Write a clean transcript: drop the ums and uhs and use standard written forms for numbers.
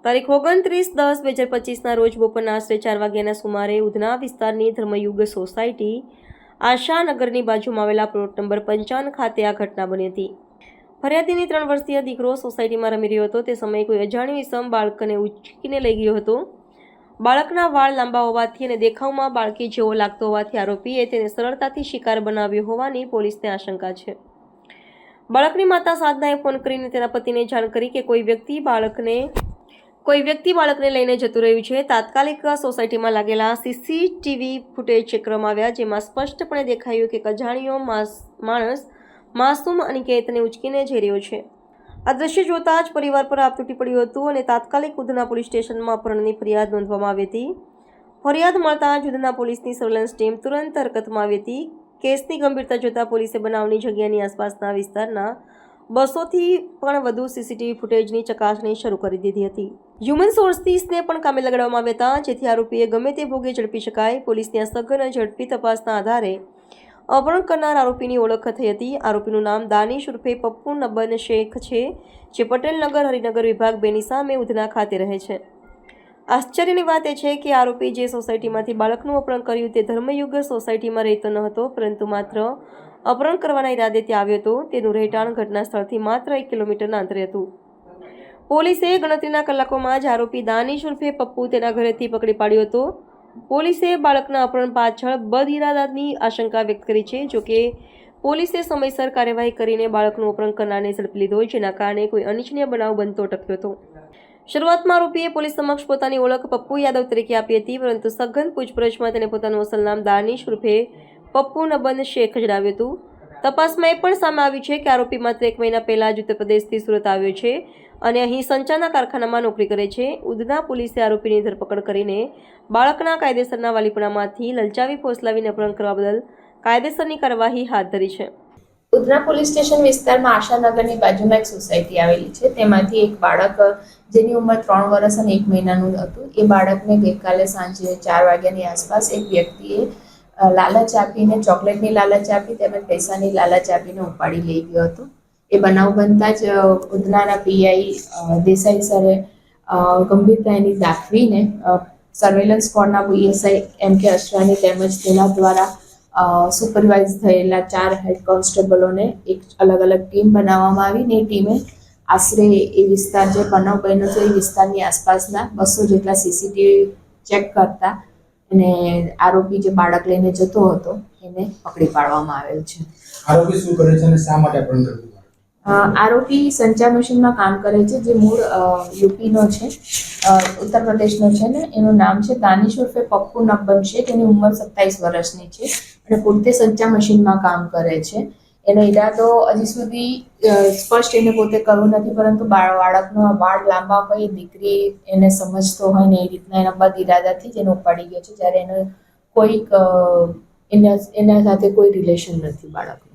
તારીખ 29/10/2025ના રોજ બપોરના આશરે 4 વાગ્યાના સુમારે ઉધના વિસ્તારની ધર્મયુગ સોસાયટી આશાનગરની બાજુમાં આવેલા પ્લોટ નંબર 55 ખાતે આ ઘટના બની હતી। ફરિયાદીની 3 વર્ષીય દીકરો સોસાયટીમાં રમી રહ્યો હતો। તે સમયે કોઈ અજાણ્યો ઈસમ બાળકને ઉચકીને લઈ ગયો હતો। બાળકના વાળ લાંબા હોવાથી અને દેખાવમાં બાળકી જેવો લાગતો હોવાથી આરોપીએ તેને સરળતાથી શિકાર બનાવ્યો હોવાની પોલીસને આશંકા છે। બાળકની માતા સાધનાએ ફોન કરીને તેના પતિને જાણ કરી કે કોઈ વ્યક્તિ બાળકને લઈને જતું રહ્યું છે। તાત્કાલિક સોસાયટીમાં લાગેલા સીસીટીવી ફૂટેજ ચેક કરવામાં આવ્યા, જેમાં સ્પષ્ટપણે દેખાયું કે અજાણ્યો માણસ માસૂમ અનિકેતને ઉચકીને જઈ રહ્યો છે। આ દ્રશ્ય જોતા જ પરિવાર પર આપ તૂટી પડ્યું હતું અને તાત્કાલિક ઉધના પોલીસ સ્ટેશનમાં અપહરણની ફરિયાદ નોંધવામાં આવી હતી। ફરિયાદ મળતા જ ઉધના પોલીસની સર્વેલન્સ ટીમ તુરંત હરકતમાં આવી હતી। કેસની ગંભીરતા જોતા પોલીસે બનાવની જગ્યાની આસપાસના વિસ્તારના 200થી પણ વધુ સીસીટીવી ફૂટેજની ચકાસણી શરૂ કરી દીધી હતી। હ્યુમન સોર્સિસને પણ કામે લગાડવામાં આવ્યા હતા, જેથી આરોપીએ ગમે તે ભોગે ઝડપી શકાય। પોલીસની આ સઘન ઝડપી તપાસના આધારે અપહરણ કરનાર આરોપીની ઓળખ થઈ હતી। આરોપીનું નામ દાનિશ ઉર્ફે પપ્પુ નબન શેખ છે, જે પટેલનગર હરિનગર વિભાગ 2ની સામે ઉધના ખાતે રહે છે। આશ્ચર્યની વાત એ છે કે આરોપી જે સોસાયટીમાંથી બાળકનું અપહરણ કર્યું તે ધર્મયુગ સોસાયટીમાં રહેતો ન હતો, પરંતુ માત્ર અપહરણ કરવાના ઈરાદે ત્યાં આવ્યો હતો। તેનું રહેઠાણ ઘટના સ્થળથી માત્ર 1 કિલોમીટરના અંતરે હતું। પોલીસે ગણતરીના કલાકોમાં જ આરોપી દાનિશ ઉર્ફે પપ્પુ તેના ઘરેથી પકડી પાડ્યો હતો। પોલીસે બાળકના અપહરણ પાછળ બદઇરાદાની આશંકા વ્યક્ત કરી છે। જોકે પોલીસે સમયસર કાર્યવાહી કરીને બાળકનું અપહરણ કરનારને ઝડપી લીધો, જેના કારણે કોઈ અનિચ્છનીય બનાવ બનતો અટક્યો હતો। શરૂઆતમાં આરોપીએ પોલીસ સમક્ષ પોતાની ઓળખ પપ્પુ યાદવ તરીકે આપી હતી, પરંતુ સઘન પૂછપરછમાં તેને પોતાનું અસલ નામ દાનિશ ઉર્ફે પપ્પુ નબન શેખ જણાવ્યું હતું। તપાસમાં એ પણ સામે આવ્યું છે કે આરોપી માત્ર 1 મહિના પહેલા જ ઉત્તર પ્રદેશથી સુરત આવ્યો છે અને અહીં સંચારના કારખાનામાં નોકરી કરે છે। ઉધના પોલીસે આરોપીની ધરપકડ કરીને બાળકના કાયદેસરના વાલીપણામાંથી લલચાવી ફોસલાવીને અપહરણ કરવા બદલ કાયદેસરની કાર્યવાહી હાથ ધરી છે। ઉધના પોલીસ સ્ટેશન વિસ્તારમાં આશાનગરની બાજુમાં એક સોસાયટી આવેલી છે। તેમાંથી એક બાળક જેની ઉંમર 3 વર્ષ અને 1 મહિનાનું હતું, એ બાળકને ગઈકાલે સાંજે 4 વાગ્યાની આસપાસ એક વ્યક્તિએ લાલચ આપીને, ચોકલેટની લાલચ આપી તેમજ પૈસાની લાલચ આપીને ઉપાડી લઈ ગયો હતો। એ બનાવ બનતા જ ઉધનાના પીઆઈ દેસાઈ સરે ગંભીરતા એની દાખવીને સર્વેલન્સ સ્ક્વોડના પીએસઆઈ એમ કે અશ્વાની તેમજ તેના દ્વારા સુપરવાઇઝ થયેલા 4 હેડ કોન્સ્ટેબલોને એક અલગ અલગ ટીમ બનાવવામાં આવી ને એ ટીમે આશરે એ વિસ્તાર જે બનાવ બન્યો છે એ વિસ્તારની આસપાસના 200 જેટલા સીસીટીવી ચેક કરતા અને આરોપી જે બાળક લઈને જતો હતો એને પકડી પાડવામાં આવેલ છે। આરોપી શું કરે છે અને શા માટે અપહરણ કર્યું? આરોપી સંચાર મશીનમાં કામ કરે છે, જે મૂળ યુપીનો છે, ઉત્તર પ્રદેશનો છે ને એનું નામ છે દાનિશ ઉર્ફે પપ્પુ નબન શેખ। એની ઉંમર 27 વર્ષની છે અને પોતે સંચાર મશીનમાં કામ કરે છે। એનો ઈરાદો હજી સુધી સ્પષ્ટ એને પોતે કરવું નથી, પરંતુ બાળકનો વાળ લાંબા હોય, દીકરી એને સમજતો હોય ને એ રીતના એના બદ ઈરાદાથી જ એને ઉપાડી ગયો છે, જ્યારે એનો કોઈક એના સાથે કોઈ રિલેશન નથી બાળકનું।